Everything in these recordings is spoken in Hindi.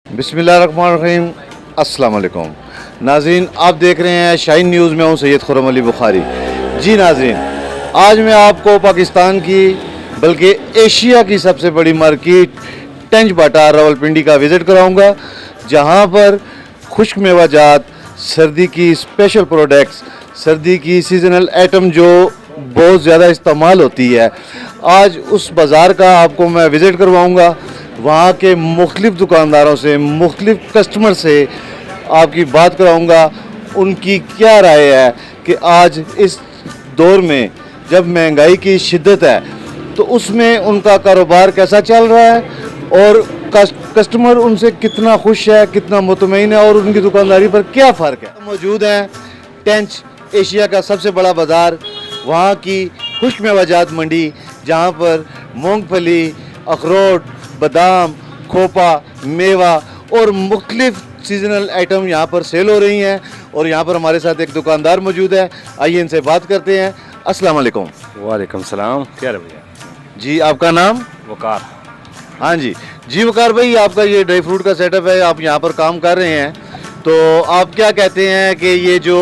बिस्मिल्लाहिर्रहमानिर्रहीम। अस्सलाम वालेकुम नाज़रीन, आप देख रहे हैं शाइन न्यूज़ में हूँ सैयद खुर्रम अली बुखारी। जी नाज़रीन, आज मैं आपको पाकिस्तान की बल्कि एशिया की सबसे बड़ी मार्केट टंज बाटा रावलपिंडी का विज़िट कराऊंगा, जहां पर खुश्क मेवाजात, सर्दी की स्पेशल प्रोडक्ट्स, सर्दी की सीजनल आइटम जो बहुत ज़्यादा इस्तेमाल होती है, आज उस बाज़ार का आपको मैं विज़िट करवाऊंगा। वहाँ के मुख्तलिफ़ दुकानदारों से, मुख्तलिफ़ कस्टमर से आपकी बात कराऊंगा, उनकी क्या राय है कि आज इस दौर में जब महंगाई की शिद्दत है तो उसमें उनका कारोबार कैसा चल रहा है और कस्टमर उनसे कितना खुश है, कितना मुतमईन है और उनकी दुकानदारी पर क्या फ़र्क है। मौजूद हैं टंज, एशिया का सबसे बड़ा बाज़ार, वहाँ की खुश्क मेवाजात मंडी, जहाँ पर मूंगफली, अखरोट, बादाम, खोपा, मेवा और मुख्तलिफ सीजनल आइटम यहाँ पर सेल हो रही हैं। और यहाँ पर हमारे साथ एक दुकानदार मौजूद है, आइए इनसे बात करते हैं। अस्सलाम वालेकुम। वालेकुम सलाम। क्या है भैया? जी, आपका नाम? वकार। हाँ जी वकार भाई, आपका ये ड्राई फ्रूट का सेटअप है, आप यहाँ पर काम कर रहे हैं, तो आप क्या कहते हैं कि ये जो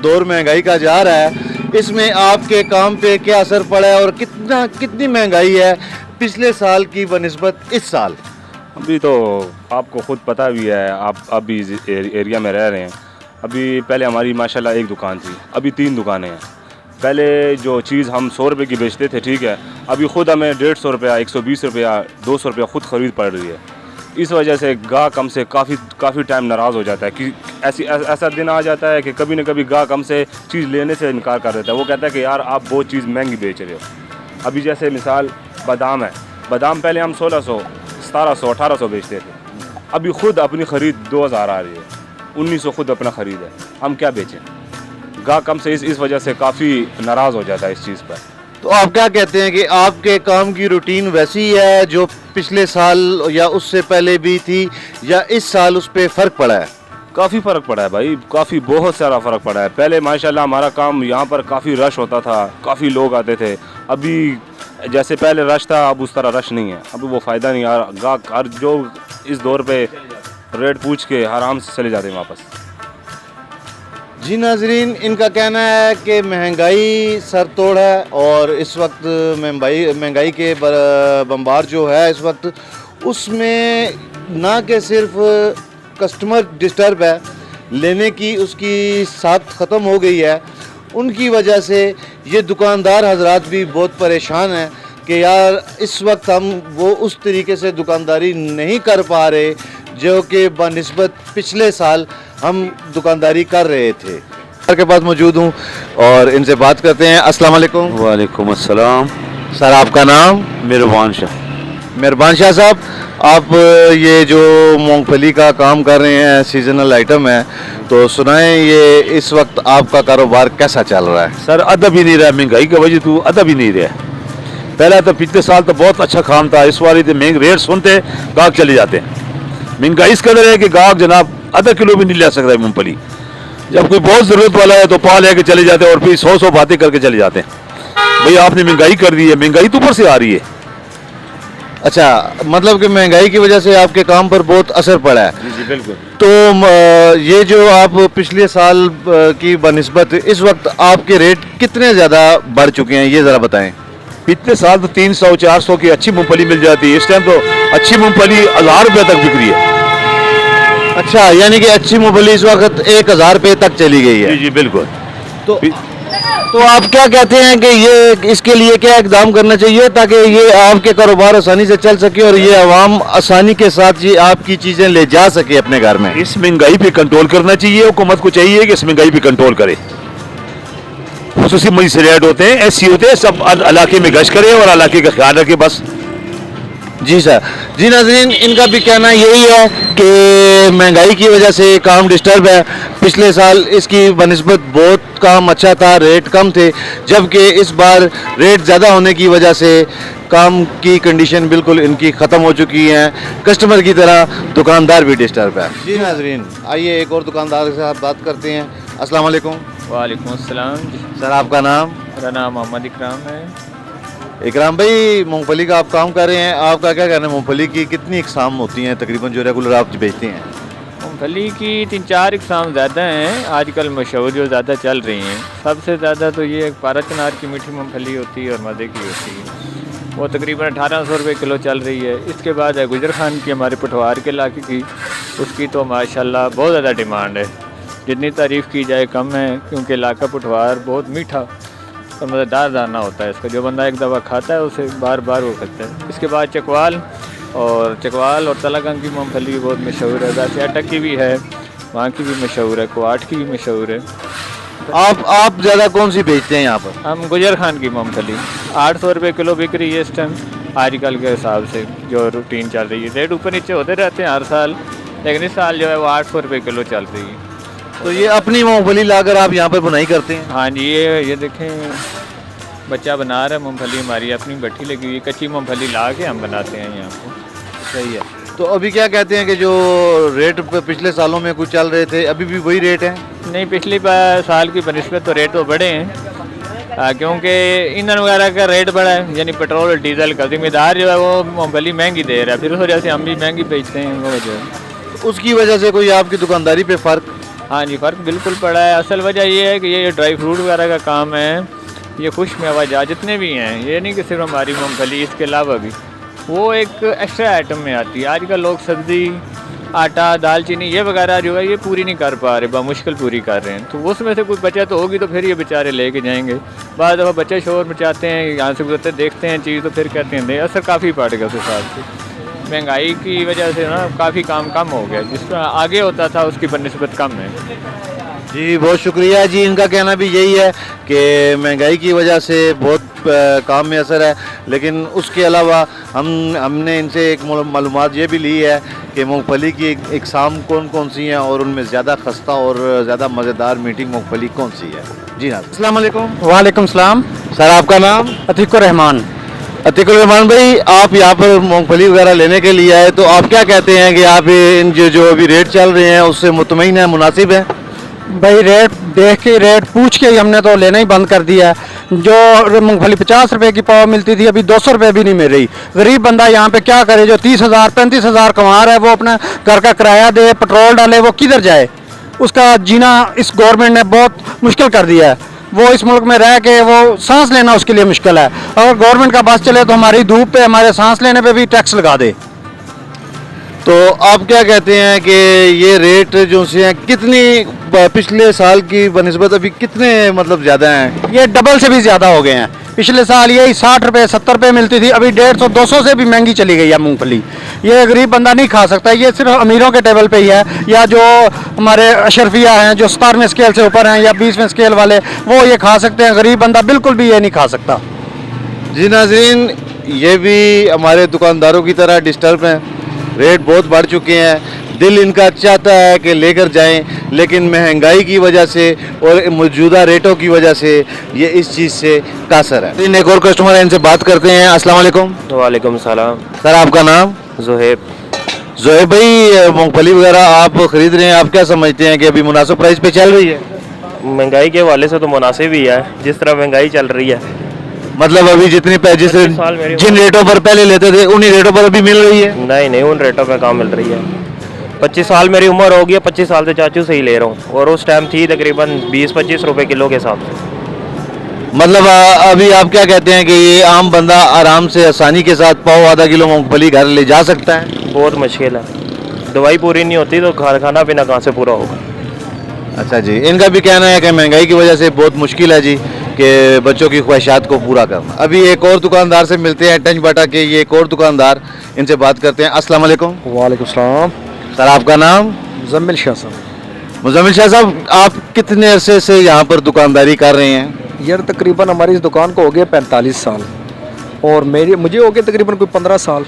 दौर महंगाई का जा रहा है, इसमें आपके काम पे क्या असर पड़ा है और कितनी महंगाई है पिछले साल की बनिस्बत इस साल? अभी तो आपको खुद पता भी है, आप अभी एरिया में रह रहे हैं। अभी पहले हमारी माशाल्लाह एक दुकान थी, अभी 3 दुकानें हैं। पहले जो चीज़ हम 100 रुपये की बेचते थे, ठीक है, अभी ख़ुद हमें 150 रुपया, 120 रुपया, 200 रुपया ख़ुद ख़रीद पड़ रही है। इस वजह से गाहक हमसे काफ़ी टाइम नाराज़ हो जाता है कि ऐसा दिन आ जाता है कि कभी न कभी गाहक हमसे चीज़ लेने से इनकार कर देता है। वो कहता है कि यार आप बहुत चीज़ महंगी बेच रहे हो। अभी जैसे मिसाल बादाम है, बादाम पहले हम 1600, 1700, 1800 बेचते थे, अभी ख़ुद अपनी ख़रीद 2000 आ रही है, 1900 खुद अपना ख़रीद है। हम क्या बेचें? गाहक हमसे इस वजह से काफ़ी नाराज़ हो जाता है इस चीज़ पर। तो आप क्या कहते हैं कि आपके काम की रूटीन वैसी है जो पिछले साल या उससे पहले भी थी, या इस साल उस पर फ़र्क पड़ा है? काफ़ी फ़र्क पड़ा है भाई, काफ़ी बहुत सारा फ़र्क पड़ा है। पहले माशाल्लाह हमारा काम यहाँ पर काफ़ी रश होता था, काफ़ी लोग आते थे। अभी जैसे पहले रश था, अब उस तरह रश नहीं है। अभी वो फ़ायदा नहीं आ रहा, गाहक हर जो इस दौर पे रेट पूछ के आराम से चले जाते हैं वापस। जी नाजरीन, इनका कहना है कि महंगाई सर तोड़ है और इस वक्त महंगाई के बम्बार जो है इस वक्त, उसमें ना कि सिर्फ कस्टमर डिस्टर्ब है, लेने की उसकी साथ ख़त्म हो गई है। उनकी वजह से ये दुकानदार हजरात भी बहुत परेशान हैं कि यार इस वक्त हम वो उस तरीके से दुकानदारी नहीं कर पा रहे जो कि बनिस्बत पिछले साल हम दुकानदारी कर रहे थे। सर के पास मौजूद हूँ और इनसे बात करते हैं। अस्सलाम वालेकुम। वालेकुम अस्सलाम। सर, आपका नाम? मेहरबान शाह। मेहरबान शाह साहब, आप ये जो मूंगफली का काम कर रहे हैं, सीजनल आइटम है, तो सुनाएं ये इस वक्त आपका कारोबार कैसा चल रहा है? सर अदब ही नहीं रहा, महंगाई की वजह तो अदब ही नहीं रहा। पहला तो पिछले साल तो बहुत अच्छा काम था, इस बार महंगे रेट सुनते गाहक चले जाते हैं। महंगाई इस कदर है कि गाहक जनाब आधा किलो भी नहीं ले सकता है मूंगफली। जब कोई बहुत ज़रूरत वाला है तो पा ले के चले जाते हैं और फिर 100 बातें करके चले जाते हैं। भाई आपने महंगाई कर दी है, महंगाई तो ऊपर से आ रही है। अच्छा, मतलब कि महंगाई की वजह से आपके काम पर बहुत असर पड़ा है? जी बिल्कुल। तो ये जो आप पिछले साल की बनिस्बत इस वक्त आपके रेट कितने ज़्यादा बढ़ चुके हैं, ये ज़रा बताएं। पिछले साल तो 300-400 की अच्छी मूंगफली मिल जाती है, इस टाइम तो अच्छी मूंगफली 1000 रुपये तक बिक रही है। अच्छा, यानी कि अच्छी मूंगफली इस वक्त 1000 रुपये तक चली गई है? जी बिल्कुल। तो आप क्या कहते हैं कि ये इसके लिए क्या इकदाम करना चाहिए ताकि ये आपके कारोबार आसानी से चल सके और ये आवाम आसानी के साथ ये आपकी चीज़ें ले जा सके अपने घर में? इस महंगाई पे कंट्रोल करना चाहिए, हुकूमत को चाहिए कि इस महंगाई पे कंट्रोल करे। खुसूसी मजिस्ट्रेट होते हैं, एससी होते हैं, सब इलाके में गश्त करे और इलाके का ख्याल रखे बस। जी सर। जी नाज़रीन, इनका भी कहना यही है कि महंगाई की वजह से काम डिस्टर्ब है। पिछले साल इसकी बनिस्बत बहुत काम अच्छा था, रेट कम थे, जबकि इस बार रेट ज़्यादा होने की वजह से काम की कंडीशन बिल्कुल इनकी ख़त्म हो चुकी है। कस्टमर की तरह दुकानदार भी डिस्टर्ब है। जी नाज़रीन, आइए एक और दुकानदार के साथ बात करते हैं। अस्सलाम वालेकुम। वालेकुम अस्सलाम। सर, आपका नाम? मेरा नाम मोहम्मद इकराम है। इकराम भाई, मूंगफली का आप काम कर रहे हैं, आपका क्या कहना है, मूंगफली की कितनी इकसाम होती हैं तकरीबन जो रेगुलर आप बेचते हैं? मूँगफली की 3-4 इकसाम ज़्यादा हैं आजकल मशहूर जो ज़्यादा चल रही हैं। सबसे ज़्यादा तो ये पारा चनार की मीठी मूँगफली होती है और मज़े की होती है, वो तकरीबन 1800 रुपये किलो चल रही है। इसके बाद है गुजर खान की, हमारे पठवार के इलाके की, उसकी तो माशाल्लाह बहुत ज़्यादा डिमांड है। जितनी तारीफ़ की जाए कम है, क्योंकि इलाका पठवार बहुत मीठा और मज़ेदार दाना होता है इसका। जो बंदा एक दफ़ा खाता है उसे बार बार वो करता है। इसके बाद चकवाल और तलागंग की मूँगफली बहुत मशहूर है। वैसे अटक की भी है, वहाँ की भी मशहूर है, कुआट की भी मशहूर है। आप ज़्यादा कौन सी बेचते हैं यहाँ पर? हम गुजर खान की मूँगफली 800 रुपये किलो बिक रही है इस टाइम आजकल के हिसाब से, जो रूटीन चल रही है। रेट ऊपर नीचे होते रहते हैं हर साल, लेकिन इस साल जो है वो 800 रुपये किलो चल रही है। तो ये अपनी मूंगफली लाकर आप यहाँ पर बुनाई करते हैं? हाँ जी, ये देखें बच्चा बना रहा है मूँगफली, हमारी अपनी भट्ठी लगी हुई, कच्ची मूँगफली ला के हम बनाते हैं यहाँ पर। सही है। तो अभी क्या कहते हैं कि जो रेट पिछले सालों में कुछ चल रहे थे, अभी भी वही रेट है? नहीं, पिछली साल की बनस्बत तो रेट तो बढ़े हैं, क्योंकि ईंधन वगैरह का रेट बढ़ा है, यानी पेट्रोल और डीजल का। ज़िम्मेदार जो है वो मूँगफली महंगी दे रहा है, फिर उस वजह से हम भी महंगी बेचते हैं वो वजह है। उसकी वजह से कोई आपकी दुकानदारी पे फ़र्क? हाँ जी, फ़र्क बिल्कुल पड़ा है। असल वजह ये है कि ये ड्राई फ्रूट वगैरह का काम है, ये खुश मेवा जात जितने भी हैं, ये नहीं कि सिर्फ हमारी मूँगफली, इसके अलावा भी वो एक एक्स्ट्रा आइटम में आती है। आजकल लोग सब्ज़ी, आटा, दालचीनी ये वगैरह जो है ये पूरी नहीं कर पा रहे, मुश्किल पूरी कर रहे हैं। तो उसमें से कुछ बचत तो होगी तो फिर ये बेचारे लेके जाएंगे। बाद दफ़ा बच्चे शोर मचाते हैं, यहाँ से गुजरते देखते हैं चीज़ तो फिर कहते हैं दे। असर काफ़ी पड़ गया उस हिसाब से, महंगाई की वजह से ना काफ़ी काम कम हो गया, जिस तरह आगे होता था उसकी बनस्बत कम है। जी बहुत शुक्रिया जी। इनका कहना भी यही है कि महंगाई की वजह से बहुत काम में असर है, लेकिन उसके अलावा हमने इनसे एक मालूमात ये भी ली है कि मूंगफली की इकसाम कौन कौन सी हैं और उनमें ज़्यादा खस्ता और ज़्यादा मज़ेदार मीठी मूंगफली कौन सी है। जी हाँ, अस्सलाम वालेकुम। वालेकुम सलाम। सर आपका नाम? अतीकुर रहमान। अतीकुर रहमान भाई, आप यहाँ पर मूंगफली वगैरह लेने के लिए आए, तो आप क्या कहते हैं कि आप इन जो अभी रेट चल रहे हैं उससे मुतमईन है, मुनासिब है? भाई रेट देख के, रेट पूछ के ही हमने तो लेना ही बंद कर दिया है। जो मूंगफली 50 रुपए की पाव मिलती थी, अभी 200 रुपये भी नहीं मिल रही। गरीब बंदा यहाँ पे क्या करे? जो 30,000 35,000 कमा रहा है, वो अपना घर का किराया दे, पेट्रोल डाले, वो किधर जाए? उसका जीना इस गवर्नमेंट ने बहुत मुश्किल कर दिया है। वो इस मुल्क में रह के वो सांस लेना उसके लिए मुश्किल है। अगर गवर्नमेंट का बस चले तो हमारी धूप पे, हमारे सांस लेने पे भी टैक्स लगा दे। तो आप क्या कहते हैं कि ये रेट जो से हैं कितनी पिछले साल की बनिस्बत अभी कितने मतलब ज़्यादा हैं? ये डबल से भी ज़्यादा हो गए हैं। पिछले साल यही 60 रुपये 70 रुपये मिलती थी, अभी 150 200 से भी महंगी चली गई है मूंगफली। ये गरीब बंदा नहीं खा सकता, ये सिर्फ अमीरों के टेबल पे ही है, या जो हमारे अशरफिया हैं जो 17वें स्केल से ऊपर हैं या 20वें स्केल वाले, वो ये खा सकते हैं। गरीब बंदा बिल्कुल भी ये नहीं खा सकता। जी नाज़रीन, ये भी हमारे दुकानदारों की तरह डिस्टर्ब हैं, रेट बहुत बढ़ चुके हैं। दिल इनका चाहता है कि लेकर जाएं, लेकिन महंगाई की वजह से और मौजूदा रेटों की वजह से ये इस चीज़ से कासर है। एक और कस्टमर है, इनसे बात करते हैं। अस्सलाम वालेकुम। वालेकुम सलाम। सर आपका नाम? ज़ुहैब। ज़ुहैब भाई, मूंगफली वगैरह आप ख़रीद रहे हैं, आप क्या समझते हैं कि अभी मुनासिब प्राइस पे चल रही है? महंगाई के हवाले से तो मुनासिब ही है, जिस तरह महंगाई चल रही है। मतलब अभी जितनी जिन रेटों पर पहले लेते थे उन्हीं रेटों पर अभी मिल रही है? नहीं, उन रेटों पे कहाँ मिल रही है। 25 साल मेरी उम्र हो गई है, 25 साल से चाचू से ही ले रहा हूँ, और उस टाइम थी तकरीबन 20-25 रुपए किलो के हिसाब से। मतलब अभी आप क्या कहते हैं कि ये आम बंदा आराम से आसानी के साथ पाव आधा किलो मूंगफली घर ले जा सकता है? बहुत मुश्किल है, दवाई पूरी नहीं होती तो खाना पीना कहाँ से पूरा होगा। अच्छा जी, इनका भी कहना है कि महंगाई की वजह से बहुत मुश्किल है जी कि बच्चों की ख्वाहिशात को पूरा करना। अभी एक और दुकानदार से मिलते हैं, टंच बाटा के ये एक और दुकानदार, इनसे बात करते हैं। अस्सलाम वालेकुम। वालेकुम सलाम। सर आपका नाम? मुजम्मिल शाह साहब। मुजम्मिल शाह साहब, आप कितने अरसे से यहाँ पर दुकानदारी कर रहे हैं? यार तकरीबन हमारी इस दुकान को हो गया 45 साल, और मुझे हो गए तकरीबन कोई 15 साल।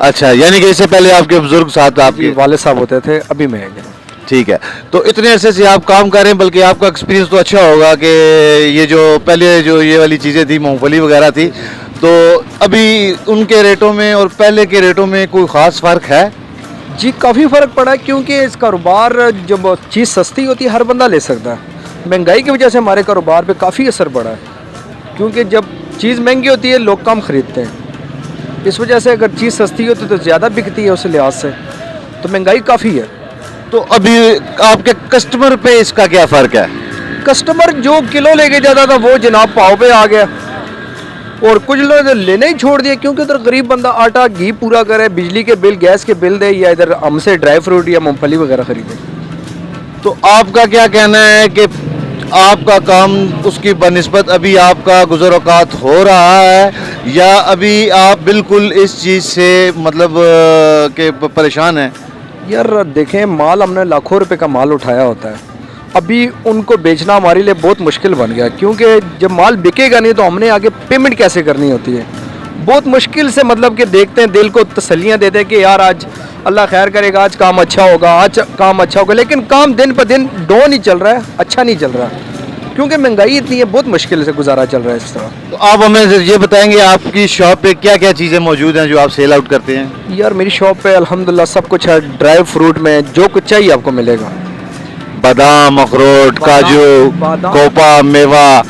अच्छा, यानी कि इससे पहले आपके बुजुर्ग साथ आपके वाले साहब होते थे, अभी मैं गया। ठीक है, तो इतने अरसे से आप काम कर रहे हैं, बल्कि आपका एक्सपीरियंस तो अच्छा होगा कि ये जो पहले जो ये वाली चीज़ें थी, मूंगफली वगैरह थी, तो अभी उनके रेटों में और पहले के रेटों में कोई ख़ास फ़र्क है? जी काफ़ी फ़र्क पड़ा है, क्योंकि इस कारोबार जब चीज़ सस्ती होती है हर बंदा ले सकता है। महंगाई की वजह से हमारे कारोबार पे काफ़ी असर पड़ा है, क्योंकि जब चीज़ महंगी होती है, लोग कम खरीदते हैं। इस वजह से अगर चीज़ सस्ती होती तो ज़्यादा बिकती है उस लिहाज से, तो महंगाई काफ़ी है। तो अभी आपके कस्टमर पे इसका क्या फ़र्क है? कस्टमर जो किलो लेके जाता था वो जनाब पाव पे आ गया, और कुछ लोग लेने ही छोड़ दिए, क्योंकि उधर गरीब बंदा आटा घी पूरा करे, बिजली के बिल गैस के बिल दे, या इधर हमसे ड्राई फ्रूट या मूंगफली वगैरह खरीदे। तो आपका क्या कहना है कि आपका काम उसकी बनिस्बत अभी आपका गुज़र औक़ात हो रहा है, या अभी आप बिल्कुल इस चीज़ से मतलब के परेशान हैं? यार देखें, माल हमने लाखों रुपए का माल उठाया होता है, अभी उनको बेचना हमारे लिए बहुत मुश्किल बन गया, क्योंकि जब माल बिकेगा नहीं तो हमने आगे पेमेंट कैसे करनी होती है। बहुत मुश्किल से मतलब कि देखते हैं, दिल को तसल्लियाँ देते हैं कि यार आज अल्लाह खैर करेगा, आज काम अच्छा होगा, आज काम अच्छा होगा, लेकिन काम दिन पर दिन डाउन ही चल रहा है, अच्छा नहीं चल रहा, क्योंकि महंगाई इतनी है, बहुत मुश्किल से गुजारा चल रहा है इस तरह। तो आप हमें ये बताएंगे आपकी शॉप पे क्या क्या चीज़ें मौजूद हैं जो आप सेल आउट करते हैं? यार मेरी शॉप पे अल्हम्दुलिल्लाह सब कुछ है, ड्राई फ्रूट में जो कुछ चाहिए आपको मिलेगा। बादाम, अखरोट, काजू, बादाम। कोपा, मेवा।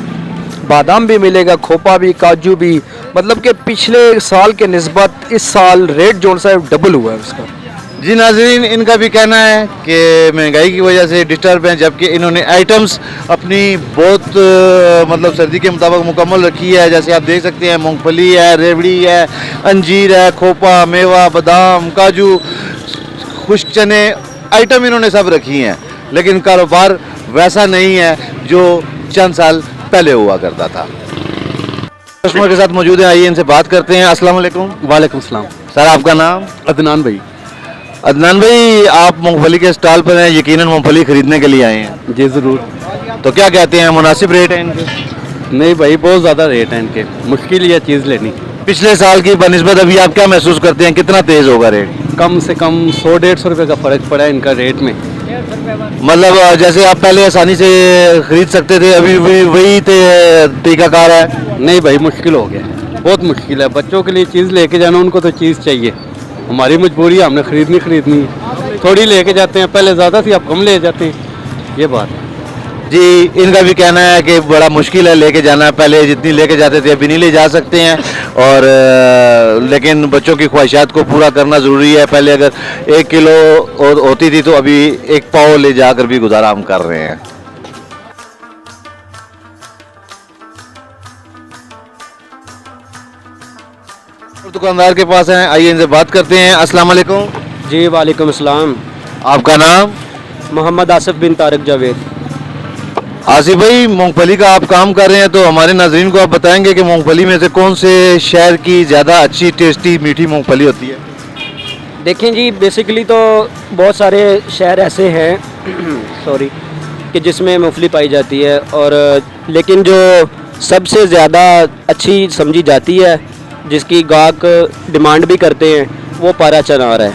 बादाम भी मिलेगा, खोपा भी, काजू भी, मतलब कि पिछले साल के निस्बत इस साल रेट जो सा है डबल हुआ है उसका। जी नाज़रीन, इनका भी कहना है कि महंगाई की वजह से डिस्टर्ब हैं, जबकि इन्होंने आइटम्स अपनी बहुत मतलब सर्दी के मुताबिक मुकम्मल रखी है। जैसे आप देख सकते हैं, मूंगफली है, रेवड़ी है, अंजीर है, खोपा, मेवा, बादाम, काजू, खुश्क चने, आइटम इन्होंने सब रखी हैं, लेकिन कारोबार वैसा नहीं है जो चंद साल पहले हुआ करता था। कस्टमर के साथ मौजूद है, आइए इनसे बात करते हैं। अस्सलाम वालेकुम। वालेकुम सलाम। सर आपका नाम? अदनान भाई। अदनान भाई, आप मूंगफली के स्टॉल पर हैं, यकीनन मूंगफली खरीदने के लिए आए हैं। जी ज़रूर। तो क्या कहते हैं, मुनासिब रेट है इनके? नहीं भाई, बहुत ज़्यादा रेट है इनके, मुश्किल ही है चीज़ लेनी। पिछले साल की बनिस्बत अभी आप क्या महसूस करते हैं, कितना तेज़ होगा रेट? कम से कम 100-150 रुपये का फ़र्क पड़ा है इनका रेट में। मतलब जैसे आप पहले आसानी से खरीद सकते थे, अभी वही तरीकाकार है? नहीं भाई, मुश्किल हो गया, बहुत मुश्किल है। बच्चों के लिए चीज़ लेके जाना, उनको तो चीज़ चाहिए, हमारी मजबूरी है, हमने खरीदनी है। थोड़ी लेके जाते हैं, पहले ज़्यादा थी अब कम ले जाते हैं, ये बात है। जी, इनका भी कहना है कि बड़ा मुश्किल है लेके जाना, पहले जितनी लेके जाते थे अभी नहीं ले जा सकते हैं, और लेकिन बच्चों की ख्वाहिशात को पूरा करना ज़रूरी है। पहले अगर 1 किलो होती थी तो अभी 1 पाव ले जाकर भी गुजारा हम कर रहे हैं। दुकानदार के पास हैं, आइए इनसे बात करते हैं। अस्सलाम वालेकुम। जी वालेकुम अस्सलाम। आपका नाम? मोहम्मद आसिफ बिन तारिक जावेद। आसिफ भाई, मूंगफली का आप काम कर रहे हैं, तो हमारे नाज़रीन को आप बताएंगे कि मूंगफली में से कौन से शहर की ज़्यादा अच्छी टेस्टी मीठी मूंगफली होती है? देखें जी, बेसिकली तो बहुत सारे शहर ऐसे हैं सॉरी कि जिसमें मूंगफली पाई जाती है, और लेकिन जो सबसे ज़्यादा अच्छी समझी जाती है, जिसकी गाहक डिमांड भी करते हैं, वो पारा चनार है।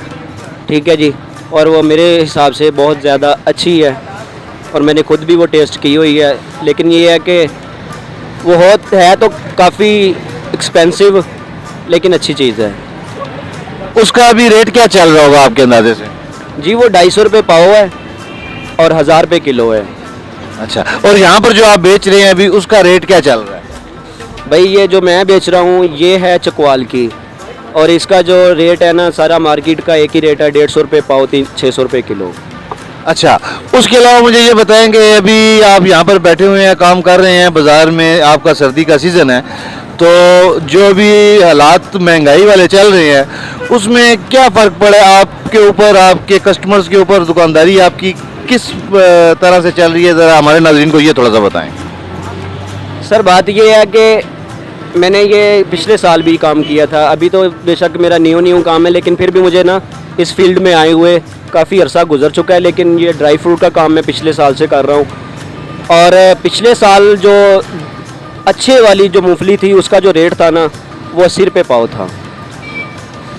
ठीक है जी, और वो मेरे हिसाब से बहुत ज़्यादा अच्छी है, और मैंने खुद भी वो टेस्ट की हुई है। लेकिन ये है कि वो है तो काफ़ी एक्सपेंसिव, लेकिन अच्छी चीज़ है। उसका अभी रेट क्या चल रहा होगा आपके अंदाजे से? जी वो 250 रुपये पाव है और 1000 रुपये किलो है। अच्छा, और यहाँ पर जो आप बेच रहे हैं अभी, उसका रेट क्या चल रहा है? भाई ये जो मैं बेच रहा हूँ ये है चकवाल की, और इसका जो रेट है ना, सारा मार्केट का एक ही रेट है, 150 रुपये पाव, 600 रुपये किलो। अच्छा, उसके अलावा मुझे ये बताएं कि अभी आप यहाँ पर बैठे हुए हैं, काम कर रहे हैं बाज़ार में, आपका सर्दी का सीज़न है, तो जो भी हालात महंगाई वाले चल रहे हैं उसमें क्या फ़र्क पड़ा है आपके ऊपर, आपके कस्टमर्स के ऊपर? दुकानदारी आपकी किस तरह से चल रही है, ज़रा हमारे नाज़रीन को ये थोड़ा सा बताएं। सर बात ये है कि मैंने ये पिछले साल भी काम किया था, अभी तो बेशक मेरा न्यू काम है, लेकिन फिर भी मुझे ना इस फील्ड में आए हुए काफ़ी अरसा गुजर चुका है। लेकिन ये ड्राई फ्रूट का काम मैं पिछले साल से कर रहा हूँ, और पिछले साल जो अच्छे वाली जो मूंगफली थी उसका जो रेट था ना, वो 80 रुपये पाव था,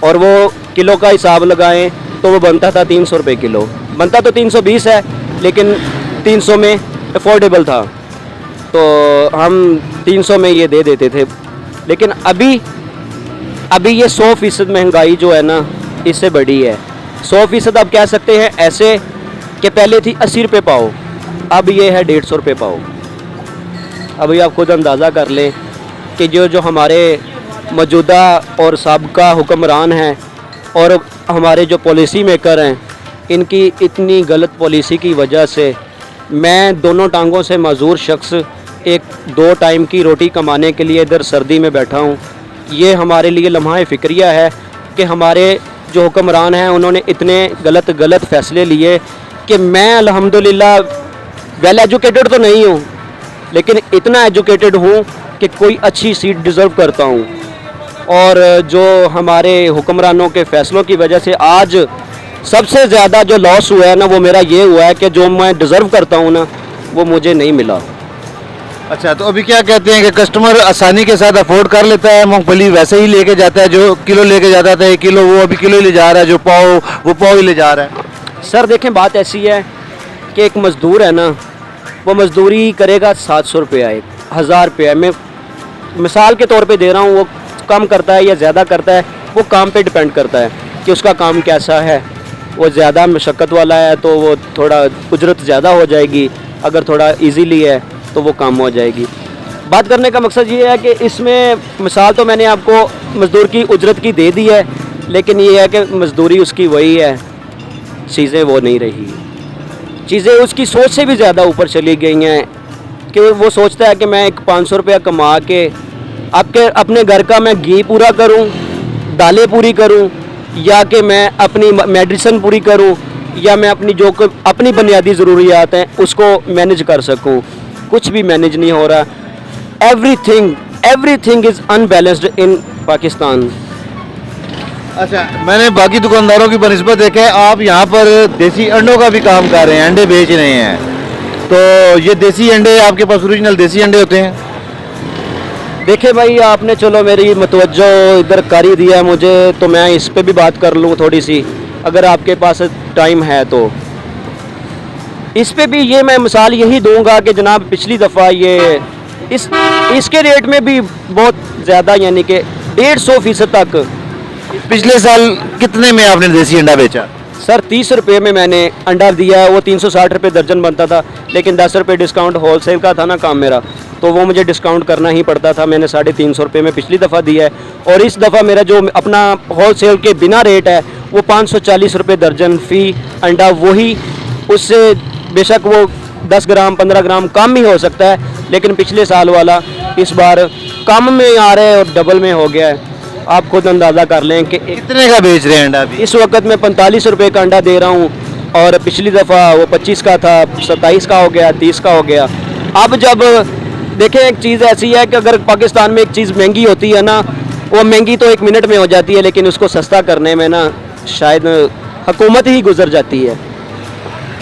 और वो किलो का हिसाब लगाएं तो वो बनता था 300 रुपये किलो। बनता तो 320 है, लेकिन 300 में अफोर्डेबल था, तो हम 300 में ये दे देते थे। लेकिन अभी ये 100% महंगाई जो है ना, इससे बड़ी है। 100% आप कह सकते हैं ऐसे कि पहले थी 80 रुपये पाव, अब ये है 150 रुपये पाव। अभी आप खुद अंदाज़ा कर लें कि जो हमारे मौजूदा और साबका हुक्मरान हैं और हमारे जो पॉलिसी मेकर हैं, इनकी इतनी गलत पॉलिसी की वजह से मैं दोनों टांगों से माजूर शख्स एक 2 टाइम की रोटी कमाने के लिए इधर सर्दी में बैठा हूँ। ये हमारे लिए लम्हा फ़िक्रिया है कि हमारे जो हुक्मरान हैं उन्होंने इतने गलत फ़ैसले लिए कि मैं अल्हम्दुलिल्लाह वेल एजुकेटेड तो नहीं हूँ, लेकिन इतना एजुकेटेड हूँ कि कोई अच्छी सीट डिज़र्व करता हूँ। और जो हमारे हुक्मरानों के फ़ैसलों की वजह से आज सबसे ज़्यादा जो लॉस हुआ है ना, वो मेरा ये हुआ है कि जो मैं डिज़र्व करता हूँ ना, वो मुझे नहीं मिला। अच्छा, तो अभी क्या कहते हैं कि कस्टमर आसानी के साथ अफोर्ड कर लेता है, मूंगफली वैसे ही लेके जाता है, जो किलो लेके जाता था 1 किलो वो अभी किलो ही ले जा रहा है, जो पाव वो पाव ही ले जा रहा है? सर देखें, बात ऐसी है कि एक मज़दूर है ना, वो मज़दूरी करेगा 700 रुपया, 1000 रुपया, मैं मिसाल के तौर पे दे रहा हूँ, वो कम करता है या ज़्यादा करता है, वो काम पे डिपेंड करता है कि उसका काम कैसा है। वो ज़्यादा मशक्क़त वाला है तो वो थोड़ा उजरत ज़्यादा हो जाएगी, अगर थोड़ा इजीली है तो वो कम हो जाएगी। बात करने का मकसद ये है कि इसमें मिसाल तो मैंने आपको मज़दूर की उजरत की दे दी है, लेकिन ये है कि मज़दूरी उसकी वही है, चीज़ें वो नहीं रही, चीज़ें उसकी सोच से भी ज़्यादा ऊपर चली गई हैं कि वो सोचता है कि मैं एक 500 रुपया कमा के अपने घर का मैं घी पूरा करूं, दालें पूरी करूं, या कि मैं अपनी मेडिसिन पूरी करूं, या मैं अपनी बुनियादी ज़रूरियात हैं उसको मैनेज कर सकूं। कुछ भी मैनेज नहीं हो रहा। एवरीथिंग इज़ अनबैलेंस्ड इन पाकिस्तान। अच्छा, मैंने बाकी दुकानदारों की बनिस्बत देखा है, आप यहाँ पर देसी अंडों का भी काम कर रहे हैं, अंडे बेच रहे हैं, तो ये देसी अंडे आपके पास ओरिजिनल देसी अंडे होते हैं? देखिए भाई, आपने चलो मेरी मतवज्जो इधर कर ही दिया है मुझे, तो मैं इस पे भी बात कर लूँ थोड़ी सी, अगर आपके पास टाइम है तो। इस पे भी ये मैं मिसाल यही दूंगा कि जनाब पिछली दफ़ा ये इसके रेट में भी बहुत ज़्यादा, यानी कि 150% तक। पिछले साल कितने में आपने देसी अंडा बेचा? सर 30 रुपये में मैंने अंडा दिया है, वो 360 रुपये दर्जन बनता था, लेकिन 10 रुपये डिस्काउंट होलसेल का था ना काम मेरा, तो वो मुझे डिस्काउंट करना ही पड़ता था। मैंने 350 रुपये में पिछली दफ़ा दिया है, और इस दफ़ा मेरा जो अपना होलसेल के बिना रेट है वो 540 रुपये दर्जन फ़ी अंडा, वही उससे बेशक वो 10 ग्राम 15 ग्राम कम ही हो सकता है, लेकिन पिछले साल वाला इस बार कम में आ रहा है और डबल में हो गया है। आप खुद अंदाज़ा कर लें कि कितने का बेच रहे हैं अंडा अभी? इस वक्त मैं 45 रुपये का अंडा दे रहा हूँ, और पिछली दफ़ा वो 25 का था, 27 का हो गया, 30 का हो गया। अब जब देखें, एक चीज़ ऐसी है कि अगर पाकिस्तान में एक चीज़ महंगी होती है ना, वो महंगी तो 1 मिनट में हो जाती है, लेकिन उसको सस्ता करने में ना शायद हुकूमत ही गुजर जाती है।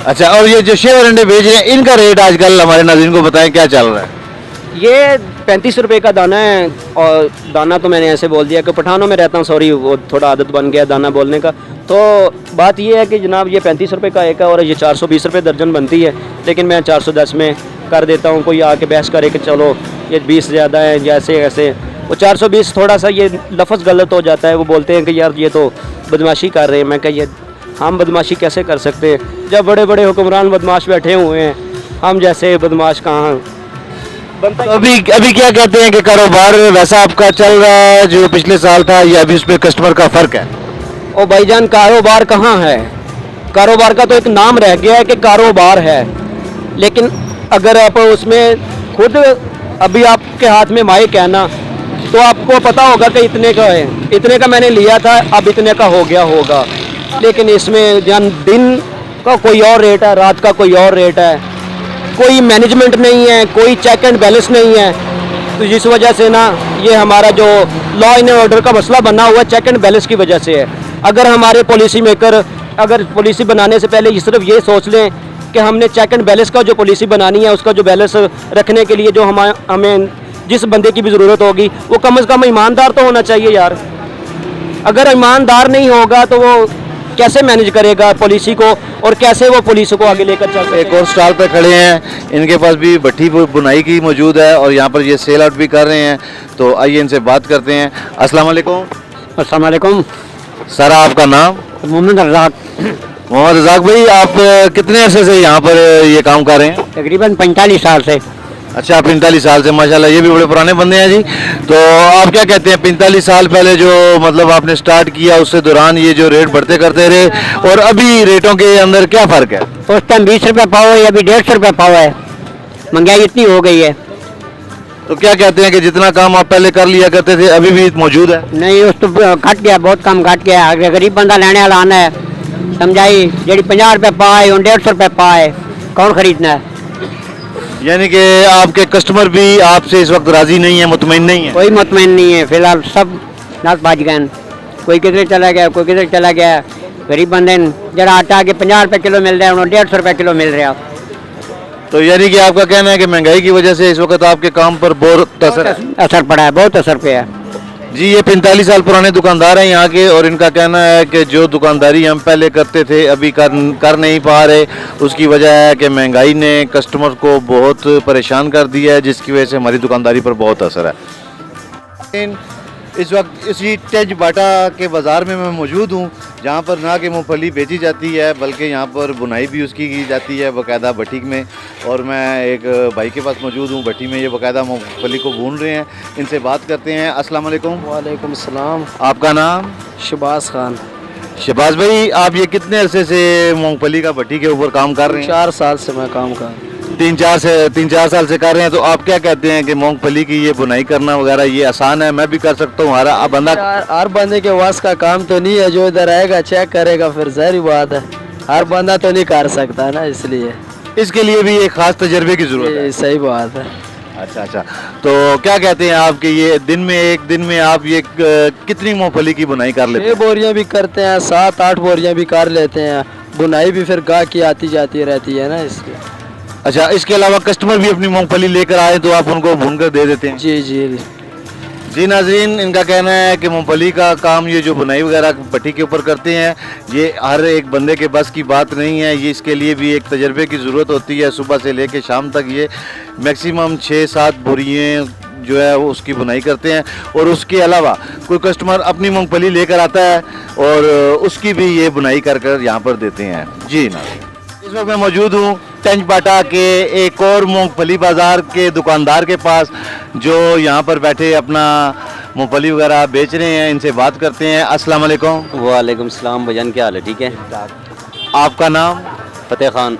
अच्छा, और ये जो शेवर अंडे बेच रहे हैं, इनका रेट आजकल हमारे नाज़रीन को बताएं क्या चल रहा है? ये 35 रुपये का दाना है, और दाना तो मैंने ऐसे बोल दिया कि पठानों में रहता हूँ, सॉरी वो थोड़ा आदत बन गया दाना बोलने का। तो बात ये है कि जनाब ये 35 रुपये का एक है, और ये 420 रुपये दर्जन बनती है, लेकिन मैं 410 में कर देता हूँ। कोई आके बहस करे कि चलो ये 20 ज़्यादा है, जैसे ऐसे, वो 420 थोड़ा सा ये लफ्ज़ गलत हो जाता है। वो बोलते हैं कि यार ये तो बदमाशी कर रहे हैं। मैं कह, ये हम बदमाशी कैसे कर सकते हैं जब बड़े बड़े हुक्मरान बदमाश बैठे हुए हैं, हम जैसे बदमाश कहाँ बनता। तो अभी क्या कहते हैं कि कारोबार वैसा आपका चल रहा है जो पिछले साल था, या अभी उसमें कस्टमर का फ़र्क है? ओ भाईजान, कारोबार कहाँ है? कारोबार का तो एक नाम रह गया है कि कारोबार है, लेकिन अगर आप उसमें खुद अभी आपके हाथ में माइक है ना, तो आपको पता होगा कि इतने का है, इतने का मैंने लिया था, अब इतने का हो गया होगा। लेकिन इसमें दिन का कोई और रेट है, रात का कोई और रेट है, कोई मैनेजमेंट नहीं है, कोई चेक एंड बैलेंस नहीं है। तो जिस वजह से ना ये हमारा जो लॉ एंड ऑर्डर का मसला बना हुआ है, चेक एंड बैलेंस की वजह से है। अगर हमारे पॉलिसी मेकर अगर पॉलिसी बनाने से पहले सिर्फ ये सोच लें कि हमने चेक एंड बैलेंस का जो पॉलिसी बनानी है, उसका जो बैलेंस रखने के लिए जो हमें जिस बंदे की भी ज़रूरत होगी, वो कम से कम ईमानदार तो होना चाहिए यार। अगर ईमानदार नहीं होगा तो वो कैसे मैनेज करेगा पॉलिसी को, और कैसे वो पॉलिसी को आगे लेकर चल सकते हैं। एक और स्टॉल पे खड़े हैं, इनके पास भी भट्ठी बुनाई की मौजूद है, और यहाँ पर ये सेल आउट भी कर रहे हैं, तो आइए इनसे बात करते हैं। अस्सलाम वालेकुम। अस्सलाम वालेकुम। सर, आपका नाम? मोहम्मद रज़ाक। मोहम्मद रज़ाक भाई, आप कितने अरसे से यहाँ पर ये काम कर रहे हैं? तकरीबन 45 साल से। अच्छा, 45 साल से माशाल्लाह, ये भी बड़े पुराने बंदे हैं जी। तो आप क्या कहते हैं, 45 साल पहले जो मतलब आपने स्टार्ट किया उससे दौरान ये जो रेट बढ़ते करते रहे, और अभी रेटों के अंदर क्या फ़र्क है? उस टाइम 20 रुपये पाव है, अभी 150 रुपये पाव है। महंगाई इतनी हो गई है। तो क्या कहते हैं कि जितना काम आप पहले कर लिया करते थे अभी भी मौजूद है? नहीं, उस तो घट गया, बहुत कम घट गया। अगर गरीब बंदा लेने वाला आना है, समझाई जी 50 रुपये पा है, 150 रुपये पा है, कौन खरीदना है? यानी कि आपके कस्टमर भी आपसे इस वक्त राजी नहीं है, मुतमईन नहीं है? कोई मुतमईन नहीं है फिलहाल, सब नाक बाज गए। कोई किधर चला गया, कोई किधर चला गया। गरीब बंदे जरा आटा आगे 50 रुपये किलो मिल रहा है, उन्होंने 150 रुपये किलो मिल रहा है। तो यानी कि आपका कहना है कि महंगाई की वजह से इस वक्त आपके काम पर बहुत असर पड़ा है, बहुत असर पे है जी। ये 45 साल पुराने दुकानदार हैं यहाँ के, और इनका कहना है कि जो दुकानदारी हम पहले करते थे अभी कर नहीं पा रहे। उसकी वजह है कि महंगाई ने कस्टमर को बहुत परेशान कर दिया है, जिसकी वजह से हमारी दुकानदारी पर बहुत असर है। इस वक्त इसी तेज बाटा के बाज़ार में मैं मौजूद हूँ, जहाँ पर ना कि मूँगफली बेची जाती है बल्कि यहाँ पर बुनाई भी उसकी की जाती है बाकायदा भट्टी में। और मैं एक भाई के पास मौजूद हूँ, भट्टी में ये बाकायदा मूँगफली को भून रहे हैं। इनसे बात करते हैं। अस्सलाम वालेकुम। वालेकुम सलाम। आपका नाम? शबाज खान। शबाज भाई, आप ये कितने अरसे से मूँगफली का भट्टी के ऊपर काम कर रहे हैं? 4 साल से मैं काम कर रहा हूँ। 3-4 साल से कर रहे हैं। तो आप क्या कहते हैं कि मूंगफली की ये बुनाई करना वगैरह ये आसान है? मैं भी कर सकता हूँ? हमारा बंदा हर बंदे के वास का काम तो नहीं है, जो इधर आएगा चेक करेगा फिर ज़ाहिर बात है, हर बंदा तो नहीं कर सकता ना, इसलिए इसके लिए भी एक खास तजर्बे की जरूरत है। सही बात है। अच्छा, तो क्या कहते हैं आप कि ये एक दिन में आप ये कितनी मूंगफली की बुनाई कर लेते 6 हैं? बोरियां भी करते हैं, 7-8 बोरियां भी कर लेते हैं। बुनाई भी फिर गाह की आती जाती रहती है ना, इसलिए। अच्छा, इसके अलावा कस्टमर भी अपनी मूंगफली लेकर आए तो आप उनको भून कर दे देते हैं? जी जी जी नाज़रीन, इनका कहना है कि मूंगफली का काम ये जो बुनाई वगैरह भट्टी के ऊपर करते हैं ये हर एक बंदे के बस की बात नहीं है। ये इसके लिए भी एक तजर्बे की ज़रूरत होती है। सुबह से लेकर शाम तक ये मैक्सिमम 6-7 बोरियाँ जो है वो उसकी बुनाई करते हैं। और उसके अलावा कोई कस्टमर अपनी मूंगफली लेकर आता है और उसकी भी ये बुनाई कर कर यहाँ पर देते हैं। जी नाज़रीन, इस वक्त मैं मौजूद हूँ तेज बाटा के एक और मूंगफली बाज़ार के दुकानदार के पास, जो यहाँ पर बैठे अपना मूंगफली वगैरह बेच रहे हैं। इनसे बात करते हैं। अस्सलाम वालेकुम। वालेकुम सलाम भजन, क्या हाल है? ठीक है। आपका नाम? फतेह खान।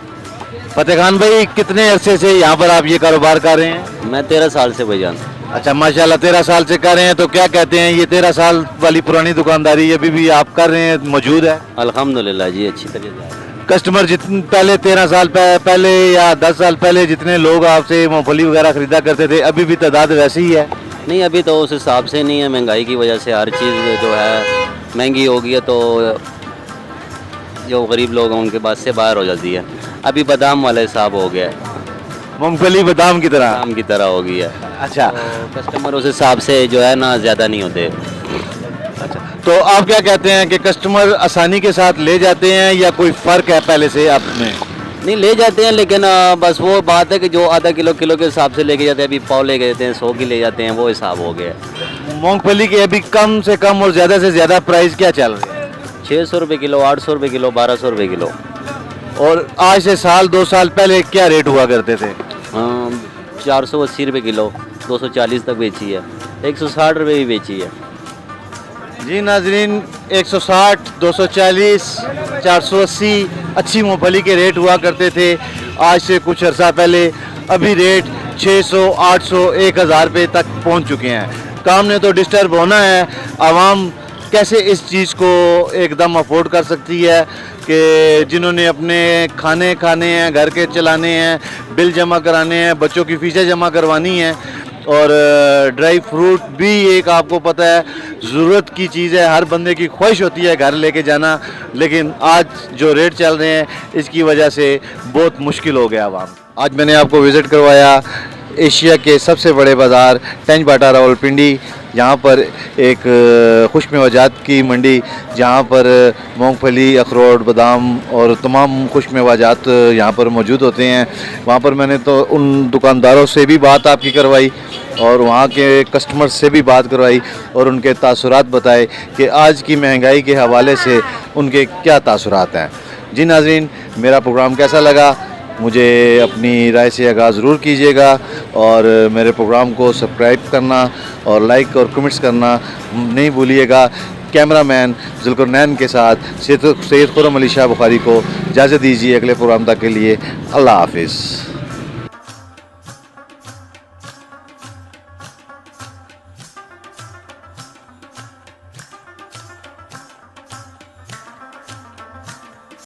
फतेह खान भाई, कितने अरसे से यहाँ पर आप ये कारोबार कर रहे हैं? मैं 13 साल से भजन। अच्छा माशाल्लाह, 13 साल से कर रहे हैं। तो क्या कहते हैं, ये 13 साल वाली पुरानी दुकानदारी अभी भी आप कर रहे हैं, मौजूद है? अल्हम्दुलिल्लाह जी, अच्छी तरह से। कस्टमर जितने पहले 13 साल पहले या 10 साल पहले जितने लोग आपसे मूंगफली वगैरह ख़रीदा करते थे, अभी भी तादाद वैसी ही है? नहीं, अभी तो उस हिसाब से नहीं है। महंगाई की वजह से हर चीज़ जो है महंगी हो गई है, तो जो गरीब लोग हैं उनके पास से बाहर हो जाती है। अभी बादाम वाला हिसाब हो गया है, मूंगफली बादाम की तरह? बादाम की तरह हो गई है। अच्छा, तो कस्टमर उस हिसाब से जो है ना ज़्यादा नहीं होते। तो आप क्या कहते हैं कि कस्टमर आसानी के साथ ले जाते हैं या कोई फ़र्क है पहले से आप में? नहीं, ले जाते हैं, लेकिन बस वो बात है कि जो आधा किलो के हिसाब से लेके जाते हैं, अभी पाव ले जाते हैं, 100 की ले जाते हैं, वो हिसाब हो गया। मूंगफली के अभी कम से कम और ज़्यादा से ज़्यादा प्राइस क्या चल रहे हैं? 600 रुपये किलो, 800 रुपये किलो, 1200 रुपये किलो। और आज से 2 साल पहले क्या रेट हुआ करते थे? 480 रुपये किलो, 240 तक बेची है, 160 रुपये भी बेची है। जी नाजरीन, 160, 240, 480 अच्छी मूंगफली के रेट हुआ करते थे आज से कुछ अर्सा पहले। अभी रेट 600, 800, 1000 रुपये तक पहुंच चुके हैं। काम ने तो डिस्टर्ब होना है। आवाम कैसे इस चीज़ को एकदम अफोर्ड कर सकती है कि जिन्होंने अपने खाने हैं, घर के चलाने हैं, बिल जमा कराने हैं, बच्चों की फ़ीसें जमा करवानी हैं, और ड्राई फ्रूट भी एक आपको पता है ज़रूरत की चीज़ है। हर बंदे की ख्वाहिश होती है घर लेके जाना, लेकिन आज जो रेट चल रहे हैं इसकी वजह से बहुत मुश्किल हो गया आवाम। आज मैंने आपको विज़िट करवाया एशिया के सबसे बड़े बाज़ार तेज बाटा रावलपिंडी। यहाँ पर एक खुशमेवाजात की मंडी, जहाँ पर मूंगफली, अखरोट, बादाम और तमाम खुशमेवाजात यहाँ पर मौजूद होते हैं। वहाँ पर मैंने तो उन दुकानदारों से भी बात आपकी करवाई और वहाँ के कस्टमर से भी बात करवाई और उनके तासुरात बताए कि आज की महंगाई के हवाले से उनके क्या तासुरात हैं। जी नाज़रीन, मेरा प्रोग्राम कैसा लगा मुझे अपनी राय से आगाज़ ज़रूर कीजिएगा और मेरे प्रोग्राम को सब्सक्राइब करना और लाइक और कमेंट्स करना नहीं भूलिएगा। कैमरामैन जुल्करनैन के साथ सैयद खुर्रम अली शाह बुखारी को इजाज़त दीजिए। अगले प्रोग्राम तक के लिए अल्लाह हाफिज़।